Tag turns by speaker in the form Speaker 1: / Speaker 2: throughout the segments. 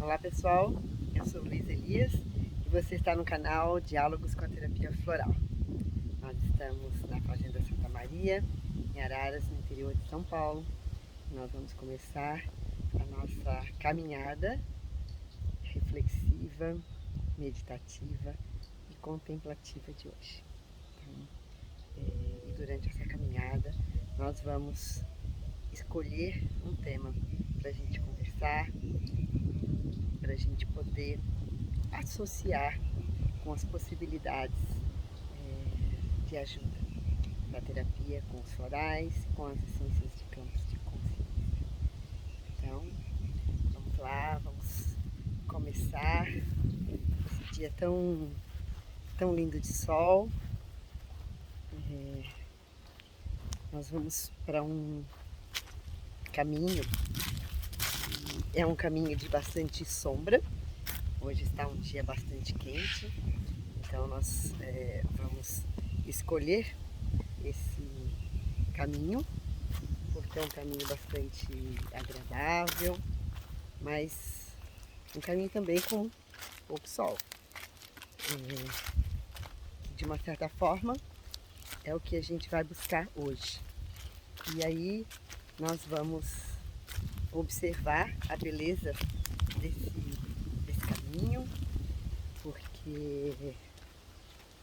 Speaker 1: Olá pessoal, eu sou Luiz Elias e você está no canal Diálogos com a Terapia Floral. Nós estamos na Fazenda Santa Maria, em Araras, no interior de São Paulo. Nós vamos começar a nossa caminhada reflexiva, meditativa e contemplativa de hoje. E durante essa caminhada nós vamos escolher um tema para a gente conversar, para a gente poder associar com as possibilidades de ajuda da terapia com os florais, com as essências de campos de consciência. Então, vamos lá, vamos começar esse dia tão lindo de sol. Nós vamos para um caminho, é um caminho de bastante sombra. Hoje está um dia bastante quente, então nós vamos escolher esse caminho, porque é um caminho bastante agradável, mas um caminho também com pouco sol. De uma certa forma, é o que a gente vai buscar hoje. E aí nós vamos observar a beleza desse caminho, porque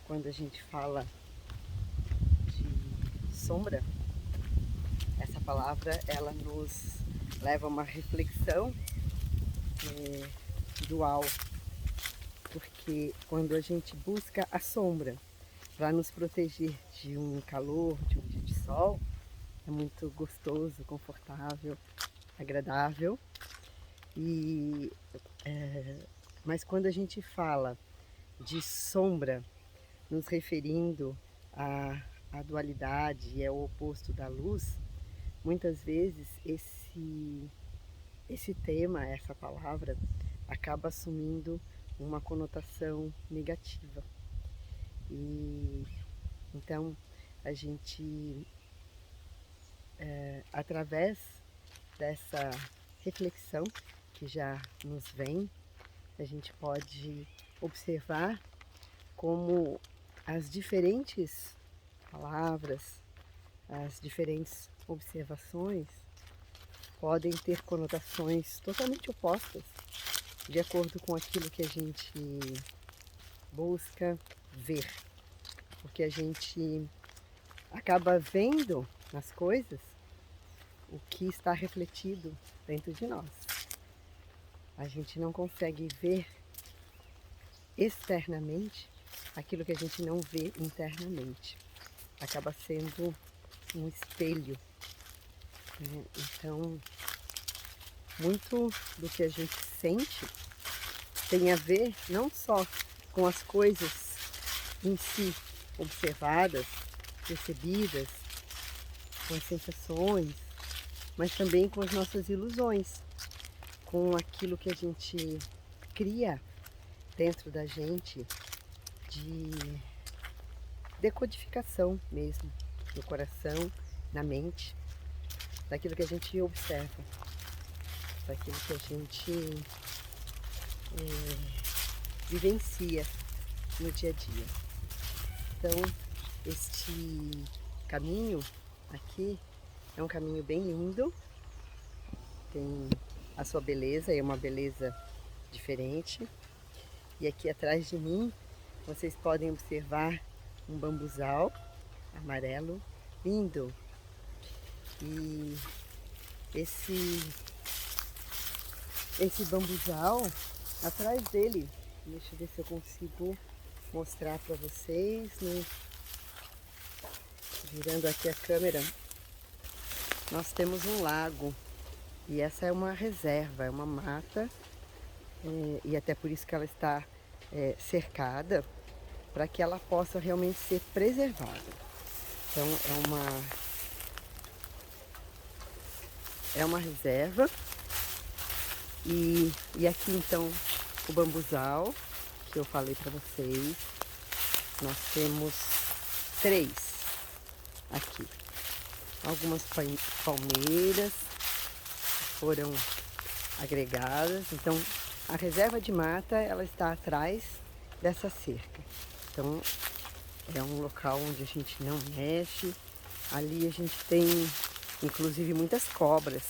Speaker 1: quando a gente fala de sombra, essa palavra ela nos leva a uma reflexão dual, porque quando a gente busca a sombra para nos proteger de um calor, de um dia de sol, é muito gostoso, confortável, agradável. Mas quando a gente fala de sombra, nos referindo à dualidade, é o oposto da luz, muitas vezes esse tema, essa palavra, acaba assumindo uma conotação negativa. E então a gente, através dessa reflexão que já nos vem, a gente pode observar como as diferentes palavras, as diferentes observações podem ter conotações totalmente opostas, de acordo com aquilo que a gente busca ver, porque a gente acaba vendo nas coisas o que está refletido dentro de nós. A gente não consegue ver externamente aquilo que a gente não vê internamente. Acaba sendo um espelho, né? Então, muito do que a gente sente tem a ver não só com as coisas em si observadas, percebidas, com as sensações, mas também com as nossas ilusões, com aquilo que a gente cria dentro da gente de decodificação mesmo, no coração, na mente, daquilo que a gente observa, daquilo que a gente vivencia no dia a dia. Então, este caminho aqui é um caminho bem lindo, tem a sua beleza, é uma beleza diferente. E aqui atrás de mim, vocês podem observar um bambuzal amarelo, lindo. E esse bambuzal, atrás dele, deixa eu ver se eu consigo mostrar para vocês, né? Virando aqui a câmera, nós temos um lago. E essa é uma reserva, é uma mata, e até por isso que ela está cercada, para que ela possa realmente ser preservada. Então é uma reserva, e aqui então o bambuzal, que eu falei para vocês, nós temos 3 aqui. Algumas palmeiras foram agregadas, então A reserva de mata, ela está atrás dessa cerca. Então, é um local onde a gente não mexe. Ali a gente tem, inclusive, muitas cobras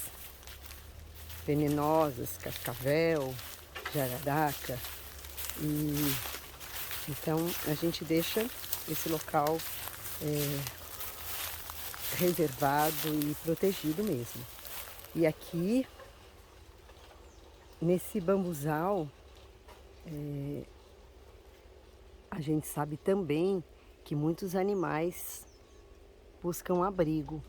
Speaker 1: venenosas, cascavel, jararaca. E então a gente deixa esse local reservado e protegido mesmo. E aqui, nesse bambuzal, a gente sabe também que muitos animais buscam abrigo.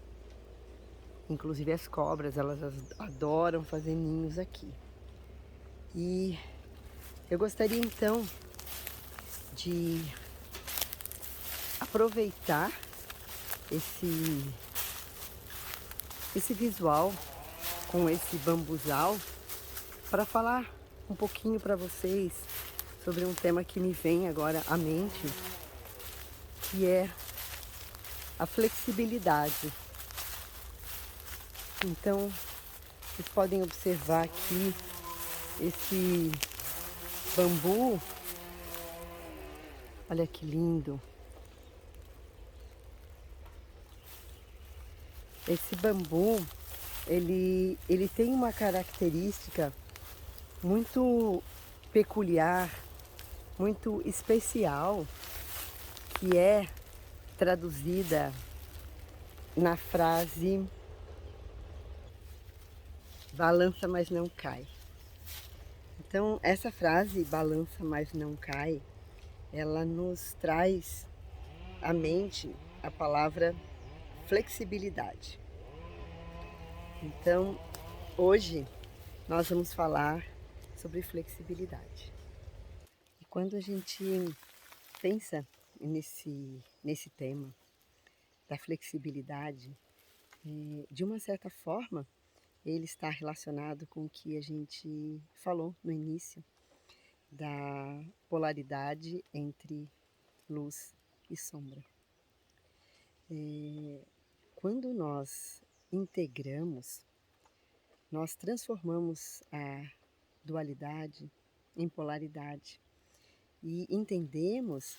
Speaker 1: Inclusive as cobras, elas adoram fazer ninhos aqui. E eu gostaria então de aproveitar esse visual com esse bambuzal para falar um pouquinho para vocês sobre um tema que me vem agora à mente, que é a flexibilidade. Então, vocês podem observar aqui esse bambu. Olha que lindo. Esse bambu, ele tem uma característica muito peculiar, muito especial, que é traduzida na frase balança, mas não cai. Então, essa frase, balança, mas não cai, ela nos traz à mente a palavra flexibilidade. Então, hoje nós vamos falar sobre flexibilidade. E quando a gente pensa nesse tema da flexibilidade, de uma certa forma, ele está relacionado com o que a gente falou no início, da polaridade entre luz e sombra. Quando nós integramos, nós transformamos a dualidade em polaridade e entendemos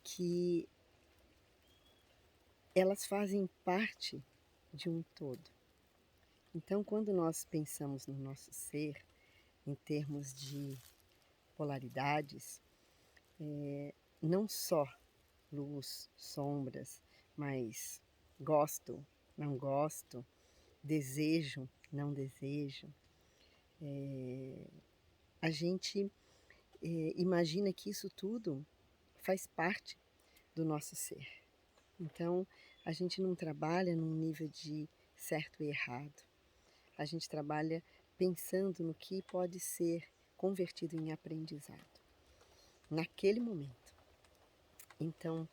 Speaker 1: que elas fazem parte de um todo. Então, quando nós pensamos no nosso ser em termos de polaridades, não só luz, sombras, mas gosto, não gosto, desejo, não desejo, a gente imagina que isso tudo faz parte do nosso ser. Então, a gente não trabalha num nível de certo e errado. A gente trabalha pensando no que pode ser convertido em aprendizado, naquele momento. Então,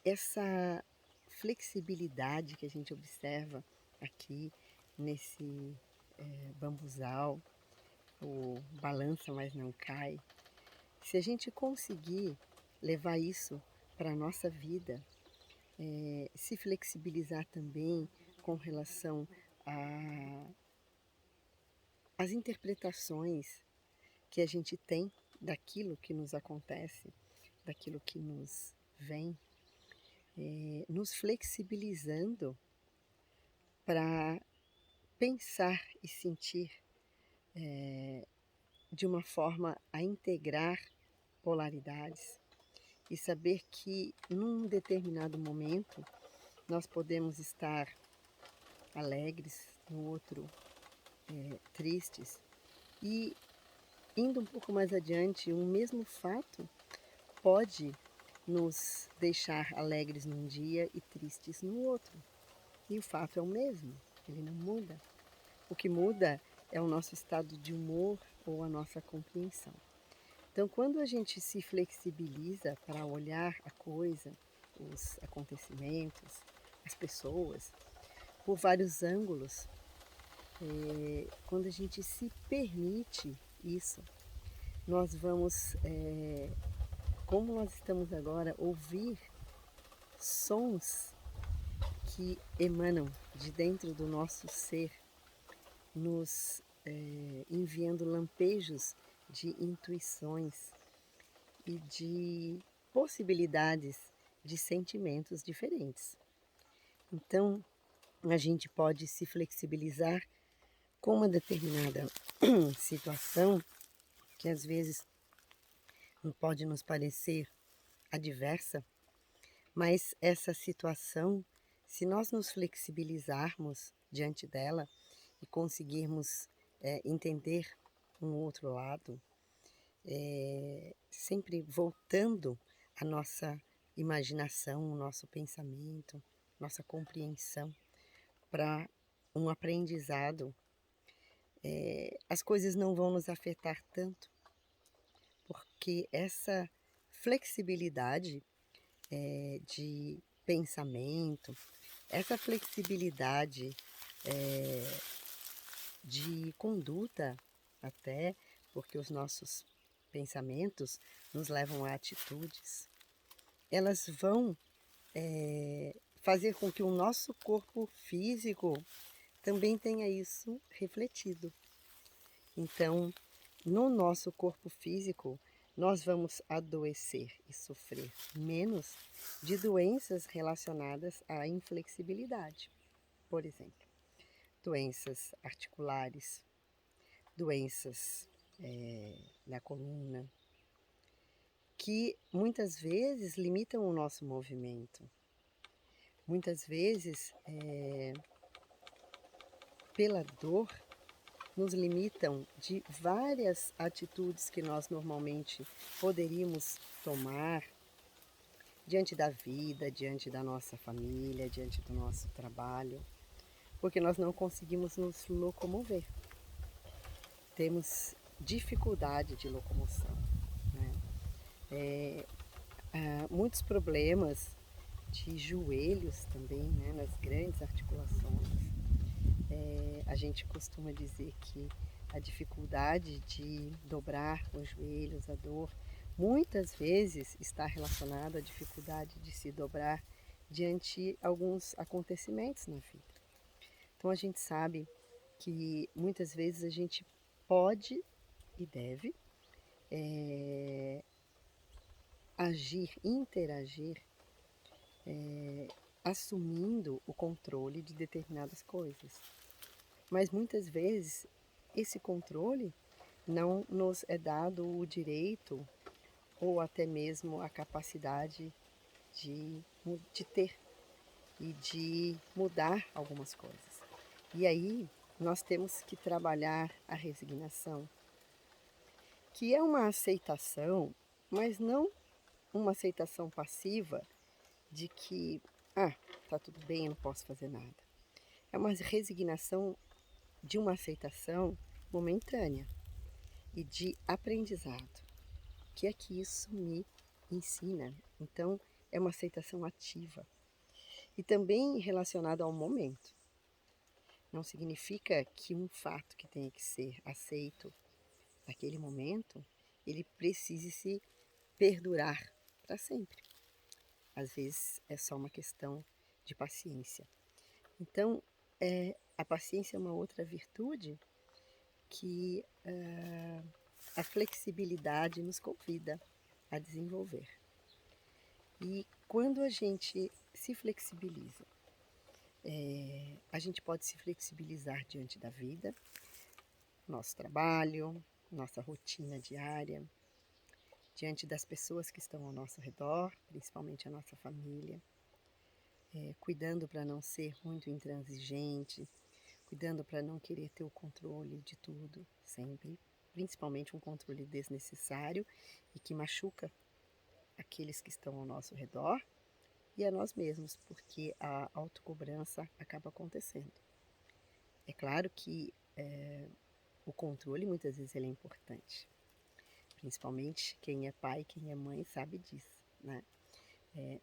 Speaker 1: essa flexibilidade que a gente observa aqui nesse bambuzal, o balança, mas não cai, se a gente conseguir levar isso para a nossa vida, se flexibilizar também com relação às interpretações que a gente tem daquilo que nos acontece, daquilo que nos vem, nos flexibilizando para pensar e sentir de uma forma a integrar polaridades e saber que num determinado momento nós podemos estar alegres, no outro tristes, e indo um pouco mais adiante, um mesmo fato pode nos deixar alegres num dia e tristes no outro. E o fato é o mesmo, ele não muda. O que muda é o nosso estado de humor ou a nossa compreensão. Então, quando a gente se flexibiliza para olhar a coisa, os acontecimentos, as pessoas, por vários ângulos, quando a gente se permite isso, nós vamos, como nós estamos agora, ouvir sons que emanam de dentro do nosso ser, nos enviando lampejos de intuições e de possibilidades de sentimentos diferentes. Então, a gente pode se flexibilizar com uma determinada situação que às vezes não pode nos parecer adversa, mas essa situação, se nós nos flexibilizarmos diante dela e conseguirmos entender um outro lado, sempre voltando a nossa imaginação, o nosso pensamento, nossa compreensão para um aprendizado, as coisas não vão nos afetar tanto, porque essa flexibilidade de pensamento, essa flexibilidade de conduta até, porque os nossos pensamentos nos levam a atitudes, elas vão fazer com que o nosso corpo físico também tenha isso refletido. Então, no nosso corpo físico, nós vamos adoecer e sofrer menos de doenças relacionadas à inflexibilidade. Por exemplo, doenças articulares, doenças na coluna, que muitas vezes limitam o nosso movimento. Muitas vezes, pela dor, nos limitam de várias atitudes que nós normalmente poderíamos tomar diante da vida, diante da nossa família, diante do nosso trabalho, porque nós não conseguimos nos locomover. Temos dificuldade de locomoção, né? Muitos problemas de joelhos também, né, nas grandes articulações. A gente costuma dizer que a dificuldade de dobrar os joelhos, a dor, muitas vezes está relacionada à dificuldade de se dobrar diante de alguns acontecimentos na vida. Então a gente sabe que muitas vezes a gente pode e deve agir, interagir, assumindo o controle de determinadas coisas. Mas muitas vezes esse controle não nos é dado o direito ou até mesmo a capacidade de ter e de mudar algumas coisas. E aí nós temos que trabalhar a resignação, que é uma aceitação, mas não uma aceitação passiva de que, tá tudo bem, eu não posso fazer nada. É uma resignação de uma aceitação momentânea e de aprendizado. O que é que isso me ensina? Então, é uma aceitação ativa e também relacionada ao momento. Não significa que um fato que tenha que ser aceito naquele momento, ele precise se perdurar para sempre. Às vezes é só uma questão de paciência. Então, a paciência é uma outra virtude que a flexibilidade nos convida a desenvolver. E quando a gente se flexibiliza, a gente pode se flexibilizar diante da vida, nosso trabalho, nossa rotina diária, diante das pessoas que estão ao nosso redor, principalmente a nossa família, cuidando para não ser muito intransigente, cuidando para não querer ter o controle de tudo, sempre, principalmente um controle desnecessário e que machuca aqueles que estão ao nosso redor e a nós mesmos, porque a autocobrança acaba acontecendo. É claro que o controle muitas vezes ele é importante, principalmente quem é pai, quem é mãe sabe disso, né?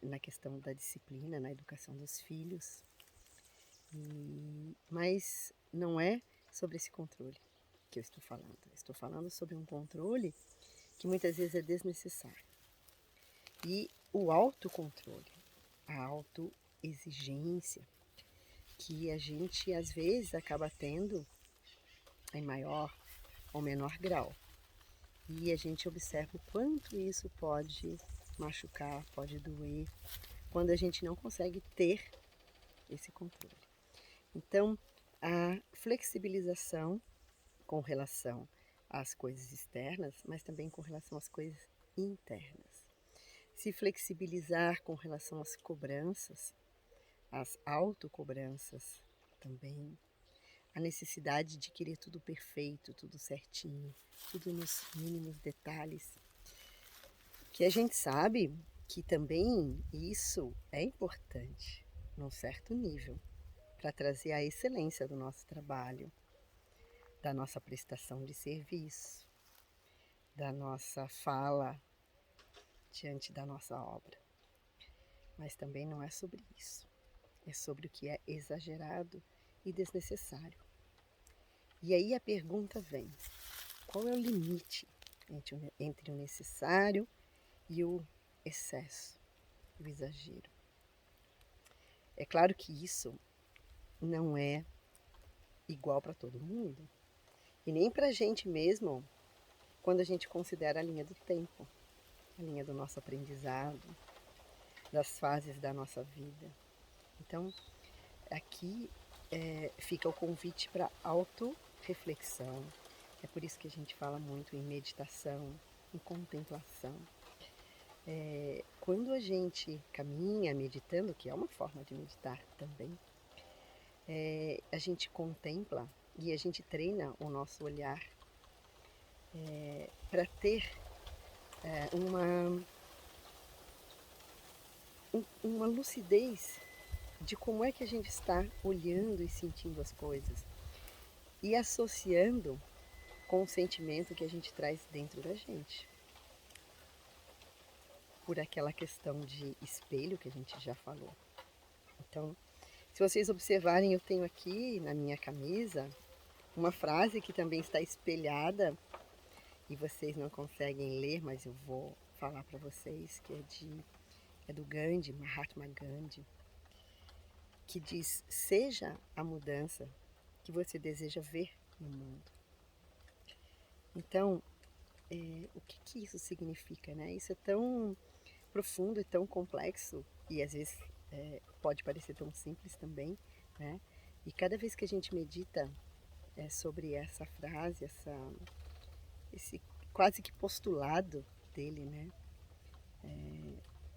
Speaker 1: Na questão da disciplina, na educação dos filhos. Mas não é sobre esse controle que eu estou falando. Eu estou falando sobre um controle que muitas vezes é desnecessário. E o autocontrole, a autoexigência, que a gente às vezes acaba tendo em maior ou menor grau. E a gente observa o quanto isso pode machucar, pode doer, quando a gente não consegue ter esse controle. Então, a flexibilização com relação às coisas externas, mas também com relação às coisas internas. Se flexibilizar com relação às cobranças, às autocobranças também, a necessidade de querer tudo perfeito, tudo certinho, tudo nos mínimos detalhes, que a gente sabe que também isso é importante num certo nível para trazer a excelência do nosso trabalho, da nossa prestação de serviço, da nossa fala diante da nossa obra. Mas também não é sobre isso. É sobre o que é exagerado e desnecessário. E aí a pergunta vem: qual é o limite entre o necessário e o excesso, o exagero? É claro que isso não é igual para todo mundo. E nem para a gente mesmo, quando a gente considera a linha do tempo, a linha do nosso aprendizado, das fases da nossa vida. Então, aqui fica o convite para autorreflexão. É por isso que a gente fala muito em meditação, em contemplação. Quando a gente caminha meditando, que é uma forma de meditar também, a gente contempla e a gente treina o nosso olhar para ter uma lucidez de como é que a gente está olhando e sentindo as coisas e associando com o sentimento que a gente traz dentro da gente. Por aquela questão de espelho que a gente já falou. Então, se vocês observarem, eu tenho aqui na minha camisa uma frase que também está espelhada e vocês não conseguem ler, mas eu vou falar para vocês, que é do Gandhi, Mahatma Gandhi, que diz: seja a mudança que você deseja ver no mundo. Então, o que isso significa, né? Isso é tão profundo e tão complexo e às vezes pode parecer tão simples também, né? E cada vez que a gente medita sobre essa frase, esse quase que postulado dele, né?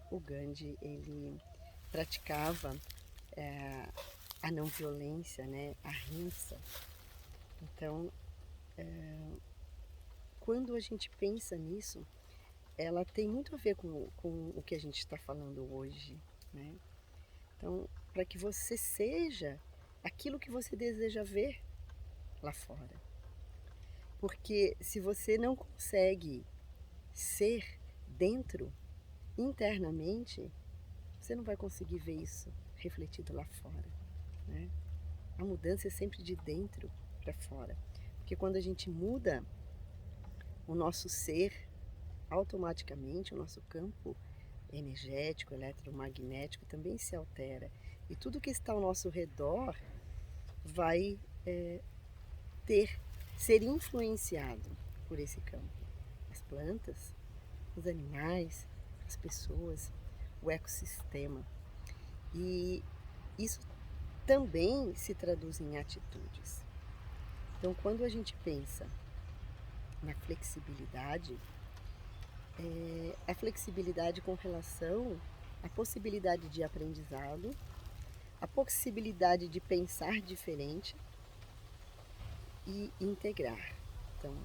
Speaker 1: O Gandhi, ele praticava a não violência, né? A ahimsa. Então, quando a gente pensa nisso, ela tem muito a ver com o que a gente está falando hoje, né? Então, para que você seja aquilo que você deseja ver lá fora. Porque se você não consegue ser dentro, internamente, você não vai conseguir ver isso refletido lá fora, né? A mudança é sempre de dentro para fora. Porque quando a gente muda o nosso ser, automaticamente o nosso campo energético, eletromagnético também se altera. E tudo que está ao nosso redor vai ser influenciado por esse campo. As plantas, os animais, as pessoas, o ecossistema. E isso também se traduz em atitudes. Então, quando a gente pensa na flexibilidade, a flexibilidade com relação à possibilidade de aprendizado, a possibilidade de pensar diferente e integrar. Então,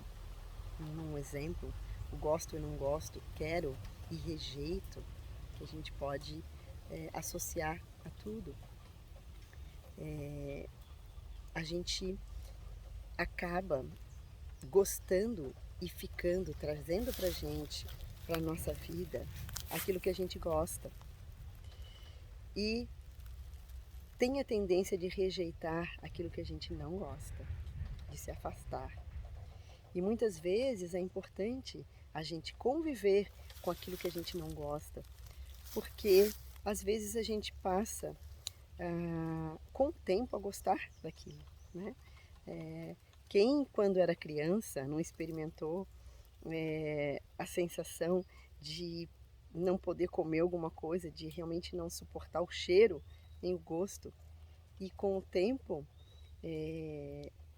Speaker 1: um exemplo, o gosto e não gosto, quero e rejeito, que a gente pode associar a tudo. A gente acaba gostando e ficando, trazendo pra gente, pra nossa vida, aquilo que a gente gosta. E tem a tendência de rejeitar aquilo que a gente não gosta, de se afastar. E muitas vezes é importante a gente conviver com aquilo que a gente não gosta, porque às vezes a gente passa com o tempo a gostar daquilo, né? Quem, quando era criança, não experimentou a sensação de não poder comer alguma coisa, de realmente não suportar o cheiro nem o gosto, e com o tempo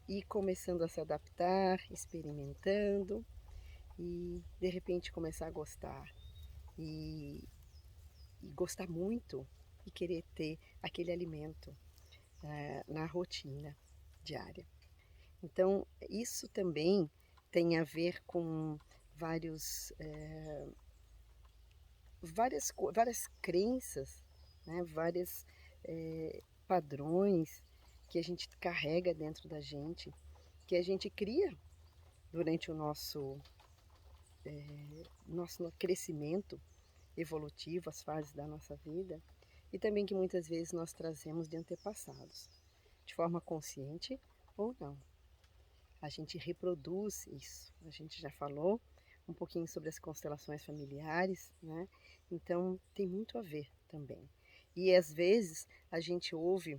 Speaker 1: ir começando a se adaptar, experimentando e de repente começar a gostar e, e gostar muito e querer ter aquele alimento na rotina diária. Então, isso também tem a ver com vários, várias crenças, né? Vários padrões que a gente carrega dentro da gente, que a gente cria durante o nosso crescimento evolutivo, as fases da nossa vida, e também que muitas vezes nós trazemos de antepassados, de forma consciente ou não. A gente reproduz isso. A gente já falou um pouquinho sobre as constelações familiares, né? Então tem muito a ver também. E às vezes a gente ouve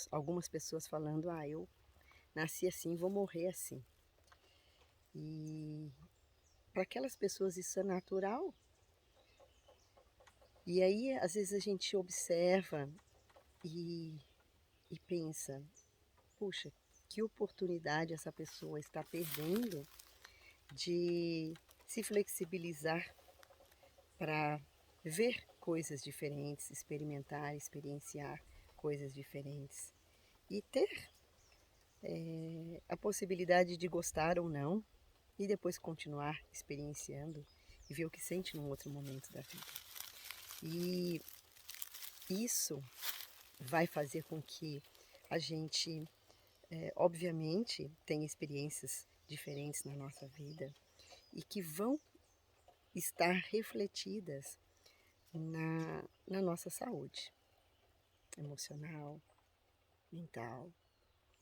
Speaker 1: algumas pessoas falando: "Ah, eu nasci assim, vou morrer assim". E para aquelas pessoas isso é natural. E aí às vezes a gente observa e, e pensa: puxa, que oportunidade essa pessoa está perdendo de se flexibilizar para ver coisas diferentes, experimentar, experienciar coisas diferentes e ter a possibilidade de gostar ou não e depois continuar experienciando e ver o que sente num outro momento da vida. E isso vai fazer com que a gente, obviamente, tenha experiências diferentes na nossa vida e que vão estar refletidas na nossa saúde emocional, mental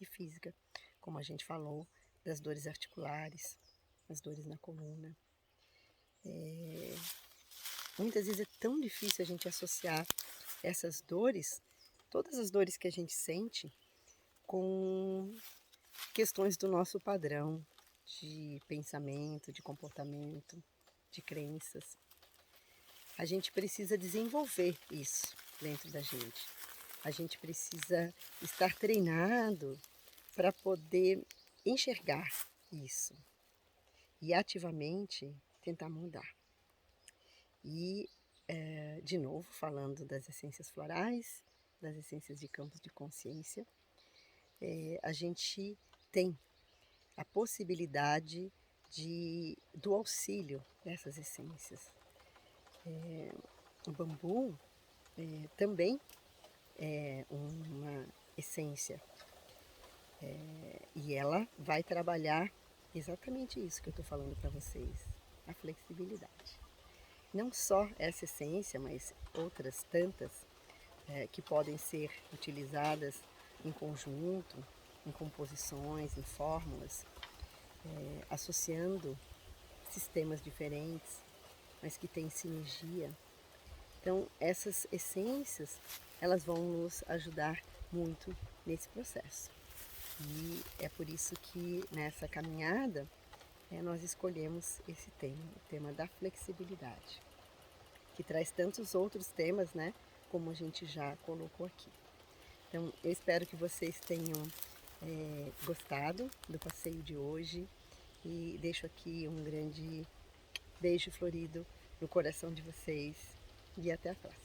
Speaker 1: e física, como a gente falou, das dores articulares, as dores na coluna. Muitas vezes é tão difícil a gente associar essas dores, todas as dores que a gente sente, com questões do nosso padrão de pensamento, de comportamento, de crenças. A gente precisa desenvolver isso dentro da gente. A gente precisa estar treinado para poder enxergar isso e ativamente tentar mudar. E, de novo, falando das essências florais, das essências de campos de consciência, a gente tem a possibilidade do auxílio dessas essências. O bambu também é uma essência e ela vai trabalhar exatamente isso que eu estou falando para vocês, a flexibilidade. Não só essa essência, mas outras tantas que podem ser utilizadas em conjunto, em composições, em fórmulas, associando sistemas diferentes, mas que têm sinergia. Então, essas essências, elas vão nos ajudar muito nesse processo. E é por isso que nessa caminhada nós escolhemos esse tema, o tema da flexibilidade, que traz tantos outros temas, né, como a gente já colocou aqui. Então, eu espero que vocês tenham gostado do passeio de hoje e deixo aqui um grande beijo florido no coração de vocês e até a próxima.